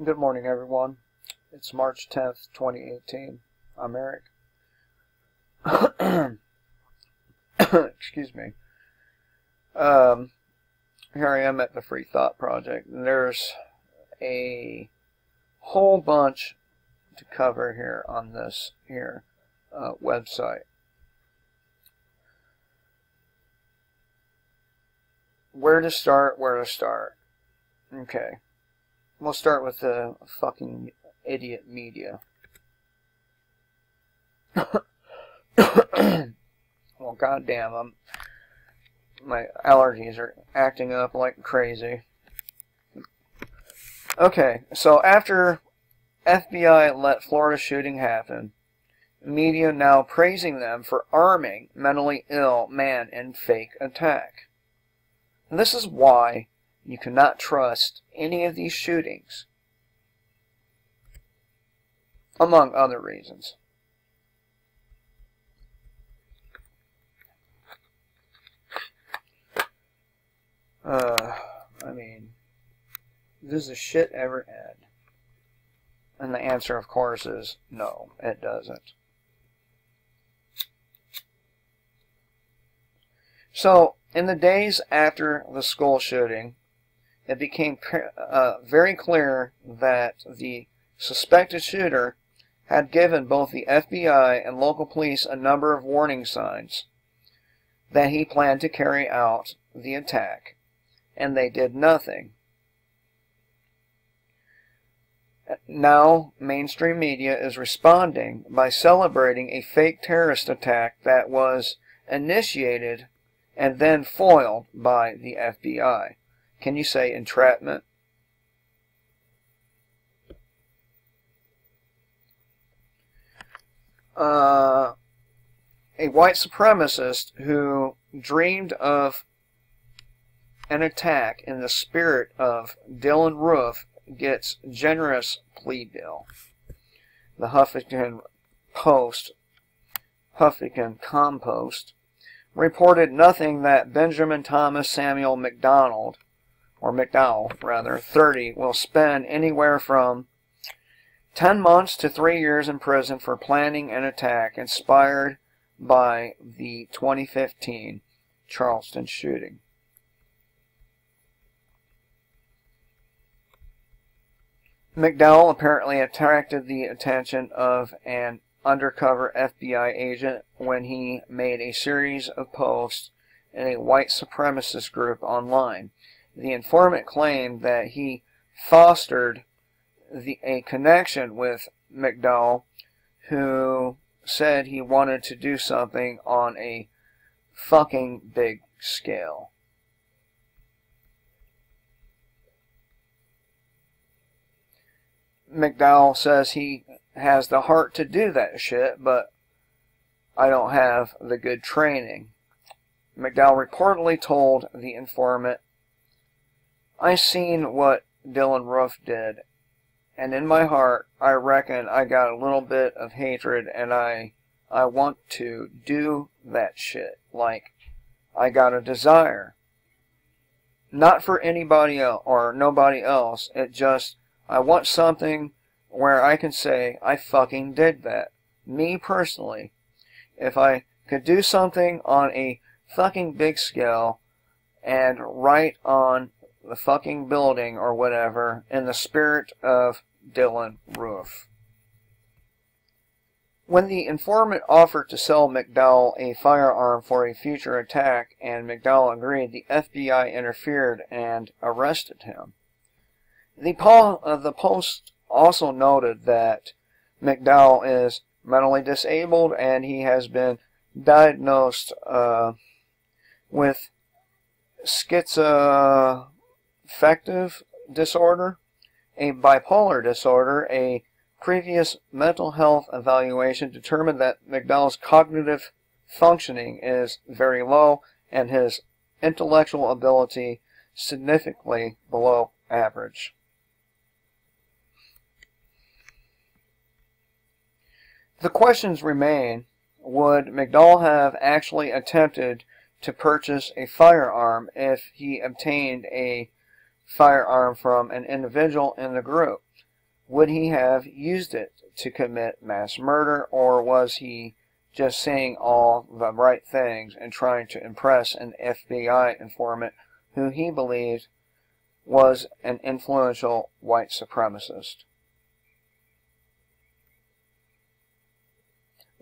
Good morning, everyone. It's March 10th, 2018. I'm Eric. Excuse me. Here I am at the Free Thought Project, and there's a whole bunch to cover here on this website. Where to start? Okay. We'll start with the fucking idiot media. Well, goddamn, my allergies are acting up like crazy. Okay, so after FBI let Florida shooting happen, media now praising them for arming mentally ill man in fake attack. And this is why you cannot trust any of these shootings, among other reasons. I mean, does the shit ever end? And the answer, of course, is no, it doesn't. So, in the days after the school shooting, it became very clear that the suspected shooter had given both the FBI and local police a number of warning signs that he planned to carry out the attack, and they did nothing. Now, mainstream media is responding by celebrating a fake terrorist attack that was initiated and then foiled by the FBI. Can you say entrapment? A white supremacist who dreamed of an attack in the spirit of Dylan Roof gets generous plea deal. The Huffington Compost, reported nothing that Benjamin Thomas Samuel McDowell, 30, will spend anywhere from 10 months to 3 years in prison for planning an attack inspired by the 2015 Charleston shooting. McDowell apparently attracted the attention of an undercover FBI agent when he made a series of posts in a white supremacist group online. The informant claimed that he fostered a connection with McDowell, who said he wanted to do something on a fucking big scale. McDowell says he has the heart to do that shit, but I don't have the good training. McDowell reportedly told the informant, "I seen what Dylan Roof did, and in my heart, I reckon I got a little bit of hatred, and I want to do that shit. Like, I got a desire. Not for anybody else or nobody else. It just, I want something where I can say, I fucking did that. Me personally. If I could do something on a fucking big scale and right on the fucking building or whatever in the spirit of Dylan Roof." When the informant offered to sell McDowell a firearm for a future attack and McDowell agreed, the FBI interfered and arrested him. The Post also noted that McDowell is mentally disabled and he has been diagnosed with schizoaffective disorder, a bipolar disorder. A previous mental health evaluation determined that McDowell's cognitive functioning is very low and his intellectual ability significantly below average. The questions remain, would McDowell have actually attempted to purchase a firearm if he obtained a firearm from an individual in the group? would he have used it to commit mass murder, or was he just saying all the right things and trying to impress an FBI informant who he believed was an influential white supremacist?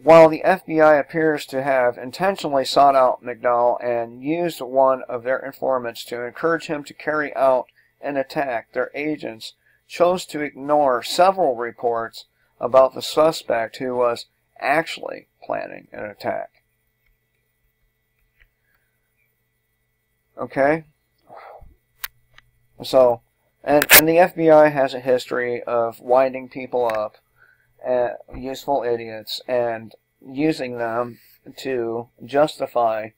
While the FBI appears to have intentionally sought out McDowell and used one of their informants to encourage him to carry out an attack, their agents chose to ignore several reports about the suspect who was actually planning an attack. Okay? So, and the FBI has a history of winding people up, useful idiots, and using them to justify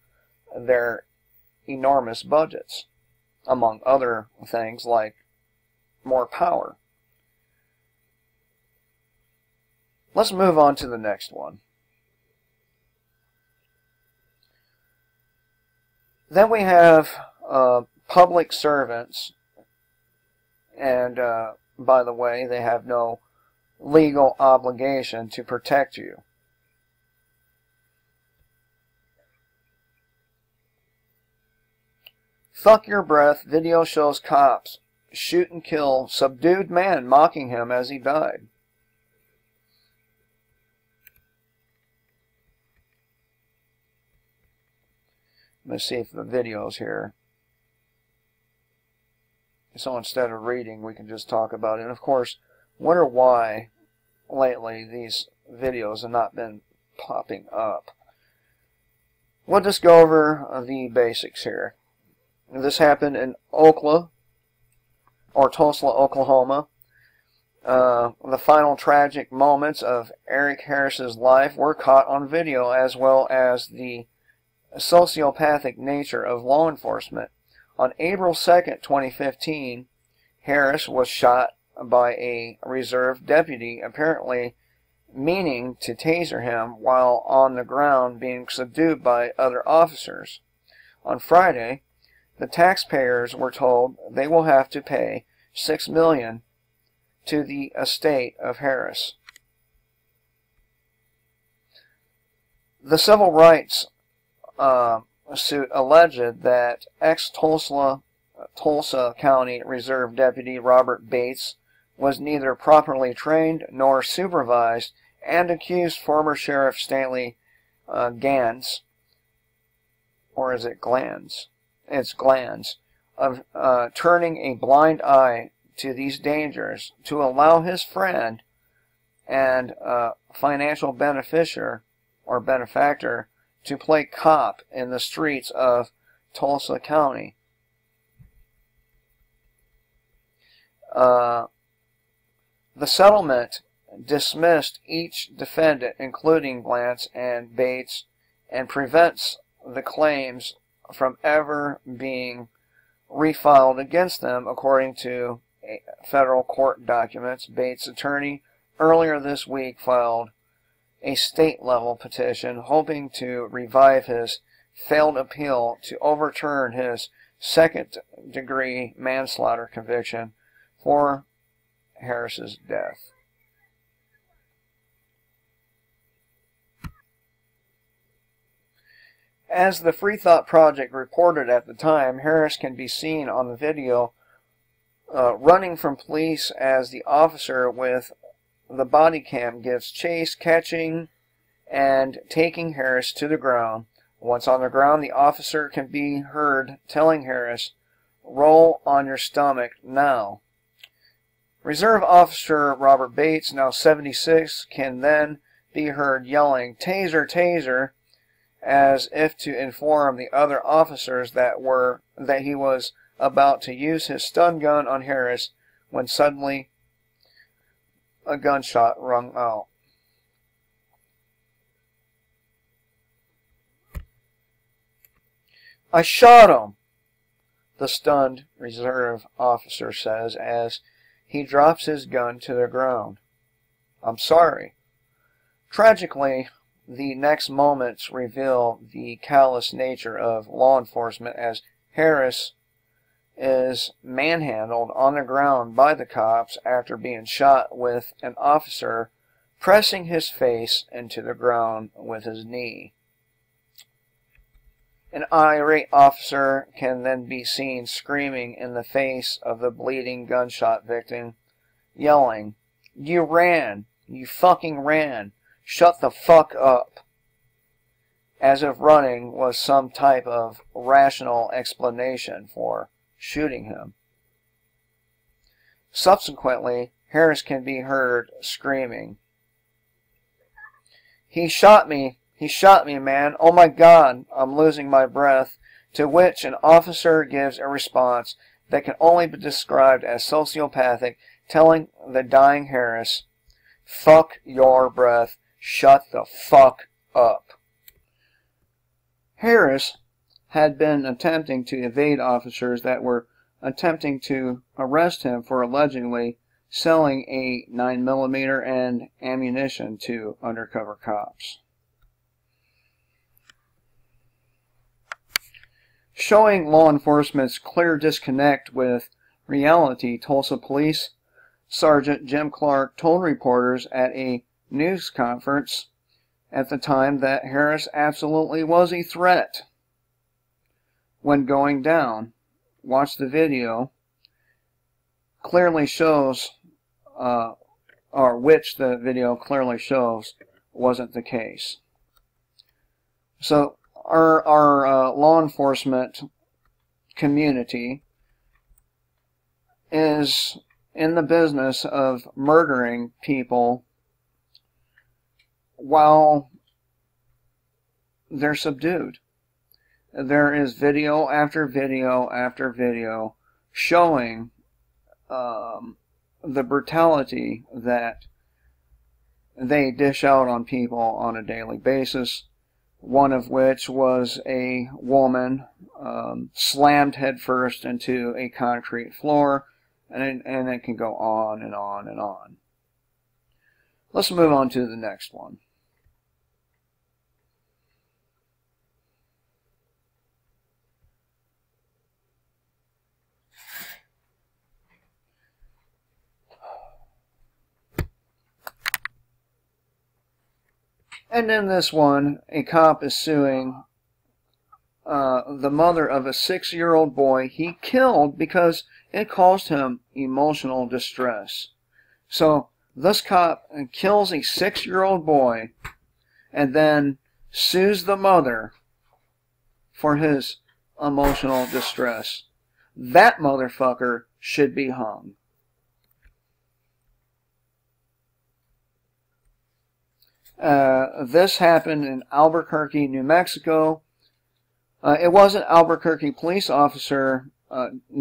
their enormous budgets, among other things like more power. Let's move on to the next one. Then we have public servants, and by the way, they have no legal obligation to protect you. Fuck your breath. Video shows cops shoot and kill subdued man mocking him as he died. Let's see if the video's here. So instead of reading, we can just talk about it. And of course, wonder why lately these videos have not been popping up. We'll just go over the basics here. This happened in Tulsa, Oklahoma. The final tragic moments of Eric Harris's life were caught on video, as well as the sociopathic nature of law enforcement. On April 2nd, 2015, Harris was shot by a reserve deputy, apparently meaning to taser him while on the ground being subdued by other officers. On Friday, the taxpayers were told they will have to pay $6 million to the estate of Harris. The civil rights suit alleged that ex-Tulsa County Reserve Deputy Robert Bates was neither properly trained nor supervised, and accused former Sheriff Stanley Gans, or is it Glanz? It's Glanz, of turning a blind eye to these dangers to allow his friend and financial beneficiary or benefactor to play cop in the streets of Tulsa County. The settlement dismissed each defendant, including Glantz and Bates, and prevents the claims from ever being refiled against them, according to federal court documents. Bates' attorney earlier this week filed a state-level petition hoping to revive his failed appeal to overturn his second-degree manslaughter conviction for Harris's death. As the Free Thought Project reported at the time, Harris can be seen on the video running from police as the officer with the body cam gives chase, catching and taking Harris to the ground. Once on the ground, the officer can be heard telling Harris, "Roll on your stomach now." Reserve Officer Robert Bates, now 76, can then be heard yelling, "Taser, taser," as if to inform the other officers that he was about to use his stun gun on Harris, when suddenly a gunshot rung out. "I shot him," the stunned reserve officer says as he drops his gun to the ground. "I'm sorry." Tragically, the next moments reveal the callous nature of law enforcement as Harris is manhandled on the ground by the cops after being shot with an officer pressing his face into the ground with his knee. An irate officer can then be seen screaming in the face of the bleeding gunshot victim, yelling, "You ran! You fucking ran! Shut the fuck up!" As if running was some type of rational explanation for shooting him. Subsequently, Harris can be heard screaming, "He shot me! He shot me, man! Oh my God, I'm losing my breath," to which an officer gives a response that can only be described as sociopathic, telling the dying Harris, "Fuck your breath, shut the fuck up." Harris had been attempting to evade officers that were attempting to arrest him for allegedly selling a 9mm and ammunition to undercover cops. Showing law enforcement's clear disconnect with reality, Tulsa Police Sergeant Jim Clark told reporters at a news conference at the time that Harris absolutely was a threat when going down. Watch the video. Clearly shows, or which the video clearly shows, wasn't the case. So our law enforcement community is in the business of murdering people while they're subdued. There is video after video after video showing the brutality that they dish out on people on a daily basis. One of which was a woman slammed headfirst into a concrete floor, and it can go on and on and on. Let's move on to the next one. And in this one, a cop is suing the mother of a 6-year-old boy he killed because it caused him emotional distress. So this cop kills a 6-year-old boy and then sues the mother for his emotional distress. That motherfucker should be hung. This happened in Albuquerque, New Mexico. It was an Albuquerque police officer,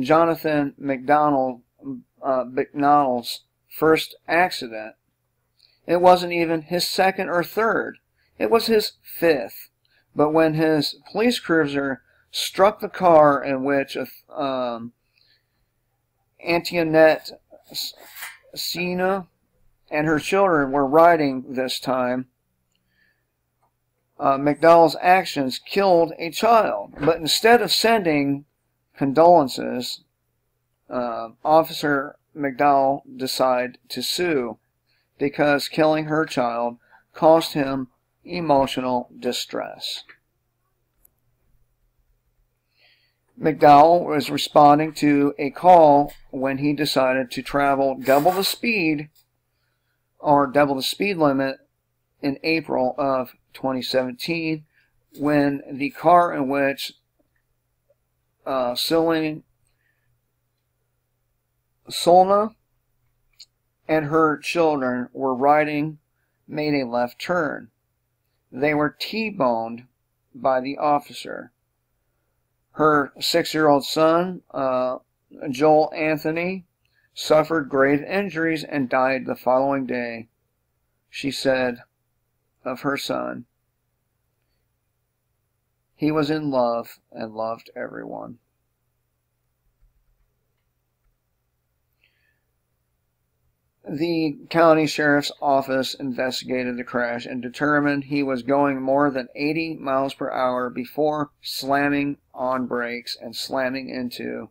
Jonathan McDonald's first accident. It wasn't even his second or third. It was his fifth. But when his police cruiser struck the car in which Antoinette Sena and her children were riding this time, McDowell's actions killed a child. But instead of sending condolences, Officer McDowell decided to sue because killing her child caused him emotional distress. McDowell was responding to a call when he decided to travel double the speed limit in April of 2017, when the car in which Solna and her children were riding made a left turn. They were T-boned by the officer. Her 6-year-old son, Joel Anthony, suffered grave injuries and died the following day. She said of her son, "He was in love and loved everyone." The county sheriff's office investigated the crash and determined he was going more than 80 miles per hour before slamming on brakes and slamming into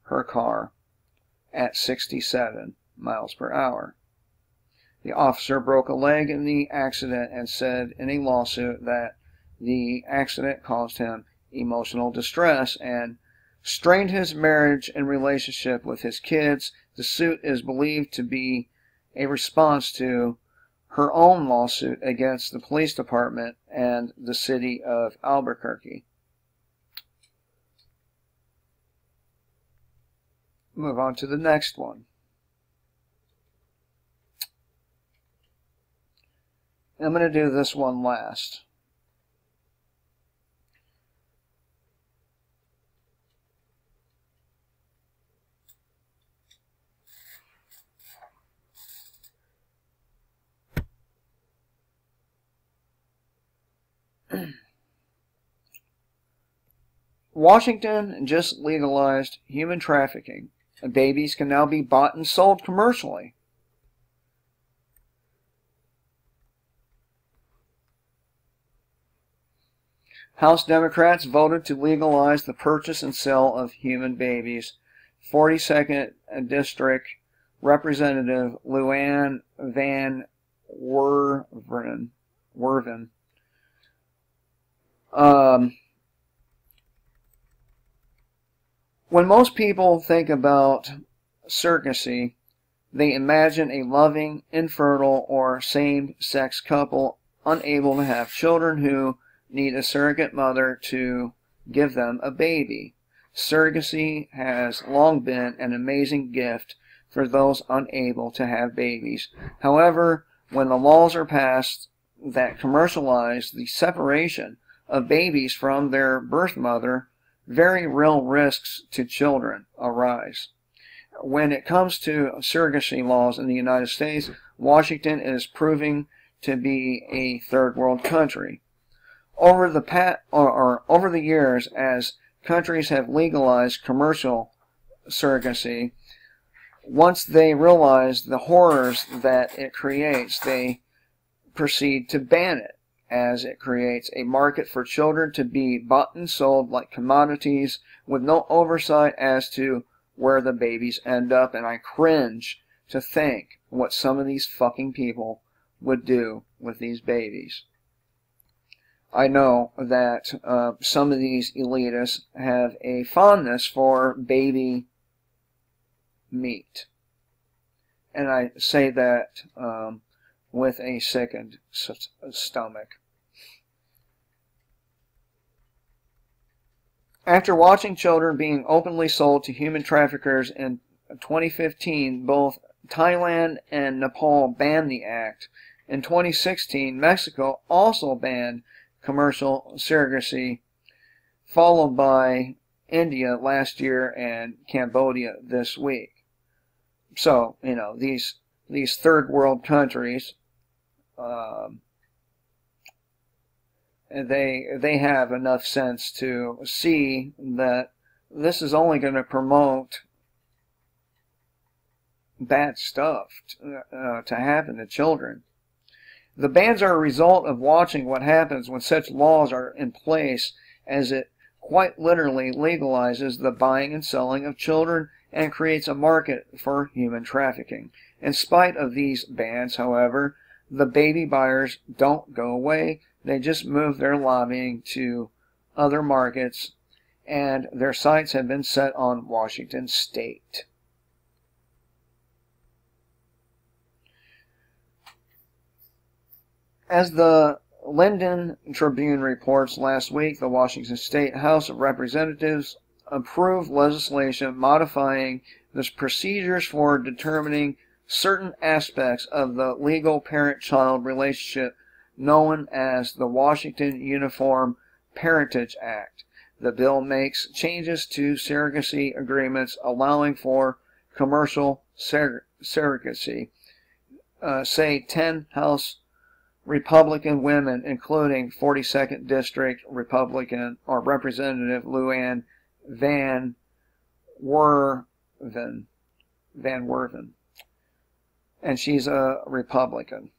her car at 67 miles per hour. The officer broke a leg in the accident and said in a lawsuit that the accident caused him emotional distress and strained his marriage and relationship with his kids. The suit is believed to be a response to her own lawsuit against the police department and the city of Albuquerque. Move on to the next one. I'm going to do this one last. Washington just legalized human trafficking, and babies can now be bought and sold commercially. House Democrats voted to legalize the purchase and sale of human babies. 42nd District Representative Luann Van Werven. When most people think about surrogacy, they imagine a loving, infertile, or same-sex couple unable to have children who need a surrogate mother to give them a baby. Surrogacy has long been an amazing gift for those unable to have babies. However, when the laws are passed that commercialize the separation of babies from their birth mother, very real risks to children arise. When it comes to surrogacy laws in the United States, Washington is proving to be a third world country. Over the years, as countries have legalized commercial surrogacy, once they realize the horrors that it creates, they proceed to ban it, as it creates a market for children to be bought and sold like commodities with no oversight as to where the babies end up. And I cringe to think what some of these fucking people would do with these babies. I know that some of these elitists have a fondness for baby meat. And I say that with a sickened stomach. After watching children being openly sold to human traffickers in 2015, both Thailand and Nepal banned the act. In 2016, Mexico also banned commercial surrogacy, followed by India last year and Cambodia this week. So, you know, these third world countries, they have enough sense to see that this is only going to promote bad stuff to happen to children. The bans are a result of watching what happens when such laws are in place, as it quite literally legalizes the buying and selling of children and creates a market for human trafficking. In spite of these bans, however, the baby buyers don't go away. They just move their lobbying to other markets, and their sights have been set on Washington State. As the Linden Tribune reports, last week, the Washington State House of Representatives approved legislation modifying the procedures for determining certain aspects of the legal parent-child relationship known as the Washington Uniform Parentage Act. The bill makes changes to surrogacy agreements allowing for commercial surrogacy. Say 10 House Republican women, including 42nd District Republican or Representative Luann Van Werven, and she's a Republican.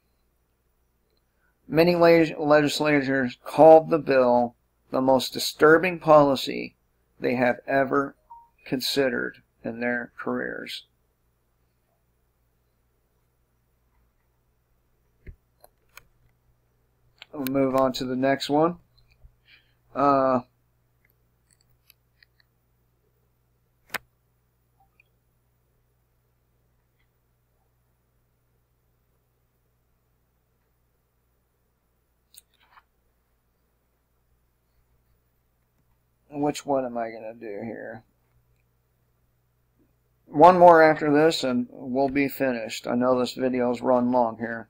Many legislators called the bill the most disturbing policy they have ever considered in their careers. We'll move on to the next one. Which one am I going to do here? One more after this and we'll be finished. I know this video's run long here.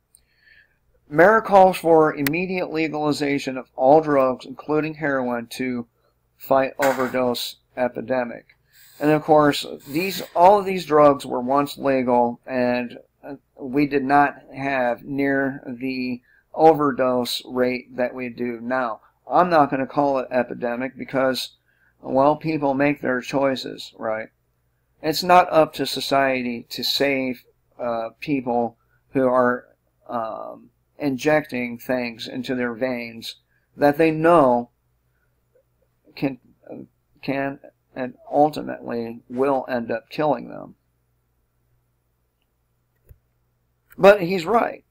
Mayor calls for immediate legalization of all drugs, including heroin, to fight overdose epidemic. And of course, all of these drugs were once legal, and we did not have near the overdose rate that we do now. I'm not going to call it epidemic because, well, people make their choices, right? It's not up to society to save people who are injecting things into their veins that they know can and ultimately will end up killing them. But he's right.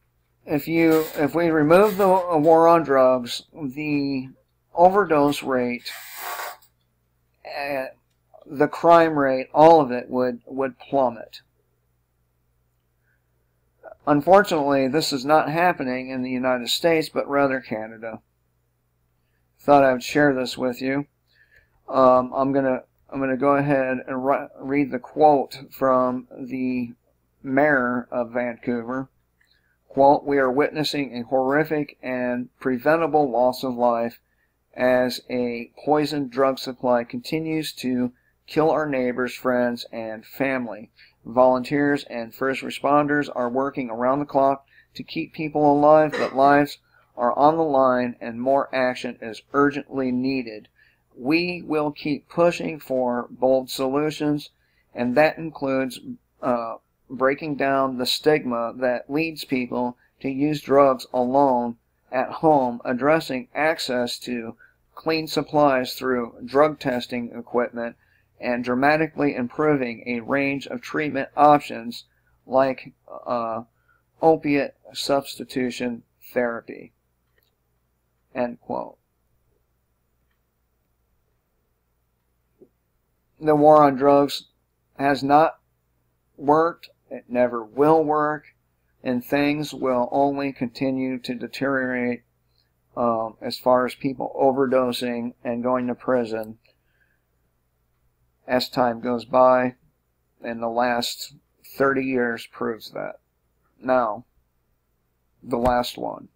If we remove the war on drugs, the overdose rate, the crime rate, all of it would plummet. Unfortunately, this is not happening in the United States, but rather Canada. Thought I would share this with you. I'm gonna go ahead and read the quote from the mayor of Vancouver. Quote, "We are witnessing a horrific and preventable loss of life as a poison drug supply continues to kill our neighbors, friends, and family. Volunteers and first responders are working around the clock to keep people alive, but lives are on the line and more action is urgently needed. We will keep pushing for bold solutions, and that includes breaking down the stigma that leads people to use drugs alone at home, addressing access to clean supplies through drug testing equipment, and dramatically improving a range of treatment options like opiate substitution therapy." End quote. The war on drugs has not worked. It never will work, and things will only continue to deteriorate as far as people overdosing and going to prison as time goes by, and the last 30 years proves that. Now, the last one.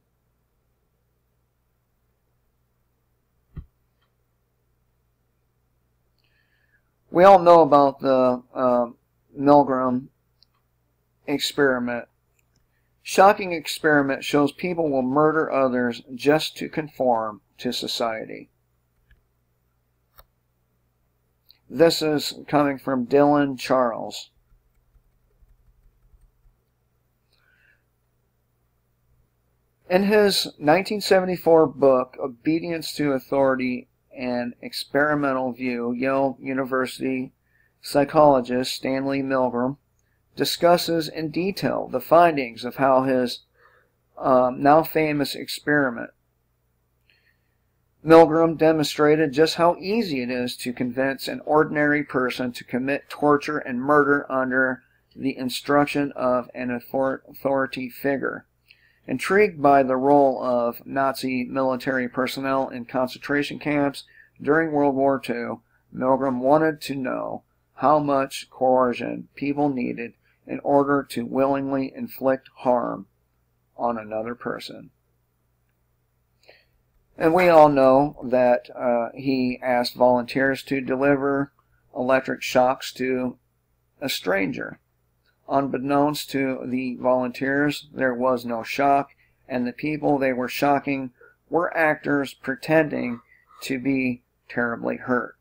We all know about the Milgram experiment. Shocking experiment shows people will murder others just to conform to society. This is coming from Dylan Charles. In his 1974 book, Obedience to Authority, An Experimental View, Yale University psychologist Stanley Milgram discusses in detail the findings of how his now famous experiment. Milgram demonstrated just how easy it is to convince an ordinary person to commit torture and murder under the instruction of an authority figure. Intrigued by the role of Nazi military personnel in concentration camps during World War II, Milgram wanted to know how much coercion people needed in order to willingly inflict harm on another person. And we all know that he asked volunteers to deliver electric shocks to a stranger. Unbeknownst to the volunteers, there was no shock, and the people they were shocking were actors pretending to be terribly hurt,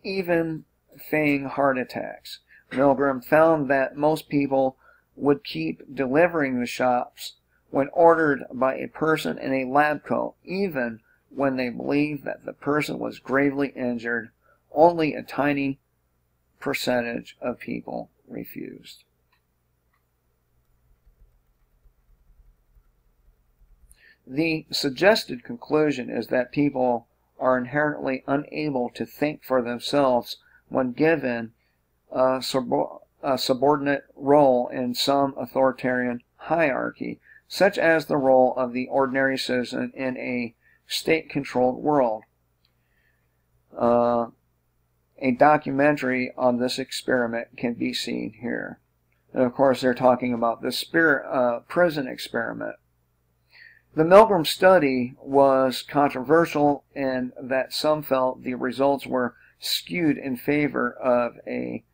even feigning heart attacks. Milgram found that most people would keep delivering the shocks when ordered by a person in a lab coat, even when they believed that the person was gravely injured. Only a tiny percentage of people refused. The suggested conclusion is that people are inherently unable to think for themselves when given a subordinate role in some authoritarian hierarchy, such as the role of the ordinary citizen in a state-controlled world. A documentary on this experiment can be seen here. And of course, they're talking about the prison experiment. The Milgram study was controversial in that some felt the results were skewed in favor of a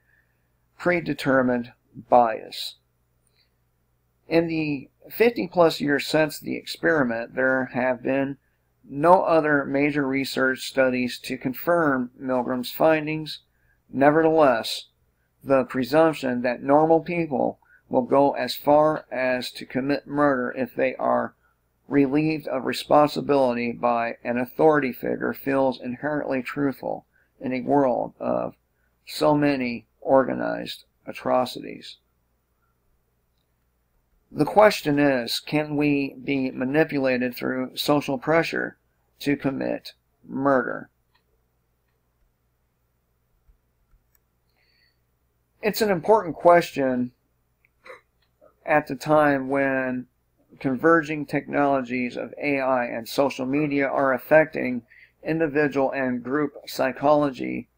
predetermined bias. In the 50-plus years since the experiment, there have been no other major research studies to confirm Milgram's findings. Nevertheless, the presumption that normal people will go as far as to commit murder if they are relieved of responsibility by an authority figure feels inherently truthful in a world of so many organized atrocities. The question is, can we be manipulated through social pressure to commit murder? It's an important question at the time when converging technologies of AI and social media are affecting individual and group psychology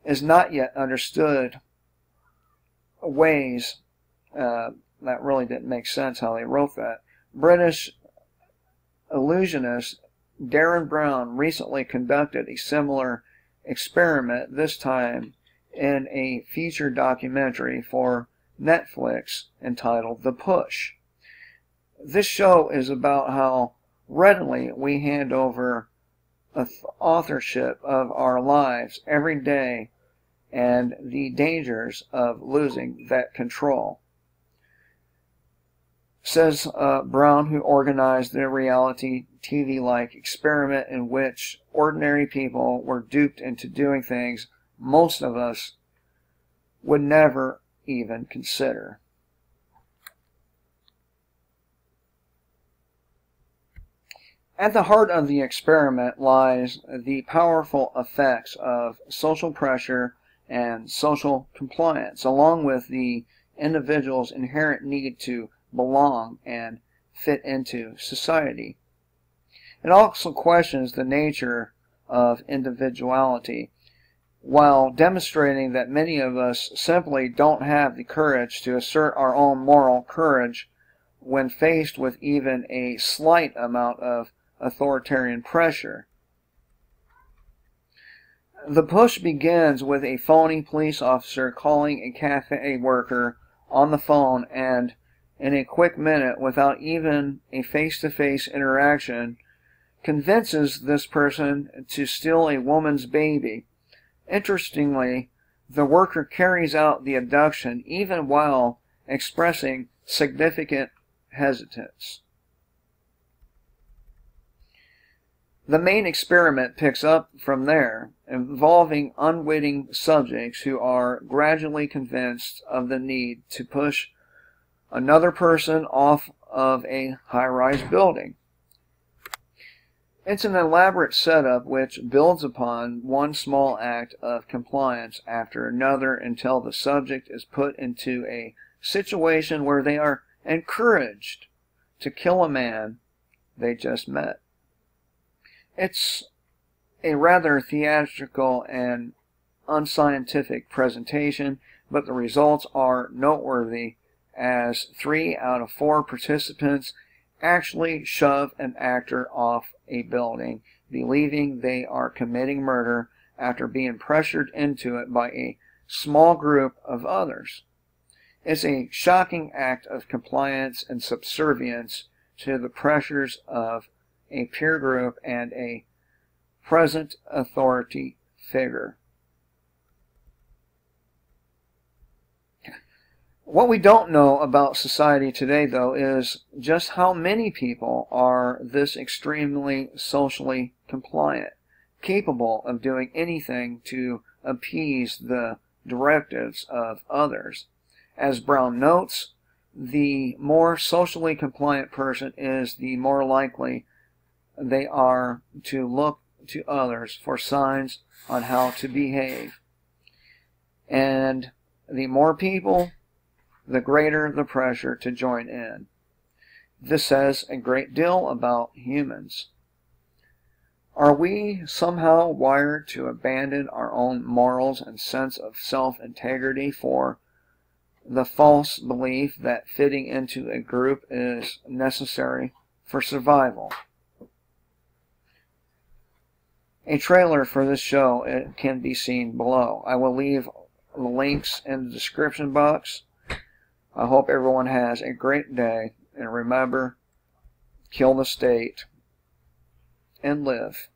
is not yet understood. Ways that really didn't make sense how they wrote that. British illusionist Darren Brown recently conducted a similar experiment, this time in a feature documentary for Netflix entitled The Push. This show is about how readily we hand over authorship of our lives every day and the dangers of losing that control. Says Brown, who organized the reality TV-like experiment in which ordinary people were duped into doing things most of us would never even consider. At the heart of the experiment lies the powerful effects of social pressure and social compliance, along with the individual's inherent need to belong and fit into society. It also questions the nature of individuality, while demonstrating that many of us simply don't have the courage to assert our own moral courage when faced with even a slight amount of authoritarian pressure. The push begins with a phony police officer calling a cafe worker on the phone and, in a quick minute, without even a face-to-face interaction, convinces this person to steal a woman's baby. Interestingly, the worker carries out the abduction even while expressing significant hesitance. The main experiment picks up from there, involving unwitting subjects who are gradually convinced of the need to push another person off of a high-rise building. It's an elaborate setup which builds upon one small act of compliance after another until the subject is put into a situation where they are encouraged to kill a man they just met. It's a rather theatrical and unscientific presentation, but the results are noteworthy, as 3 out of 4 participants actually shove an actor off a building, believing they are committing murder after being pressured into it by a small group of others. It's a shocking act of compliance and subservience to the pressures of a peer group and a present authority figure. What we don't know about society today, though, is just how many people are this extremely socially compliant, capable of doing anything to appease the directives of others. As Brown notes, the more socially compliant person is, the more likely they are to look to others for signs on how to behave. And the more people, the greater the pressure to join in. This says a great deal about humans. Are we somehow wired to abandon our own morals and sense of self-integrity for the false belief that fitting into a group is necessary for survival? A trailer for this show can be seen below. I will leave the links in the description box. I hope everyone has a great day, and remember, kill the state and live.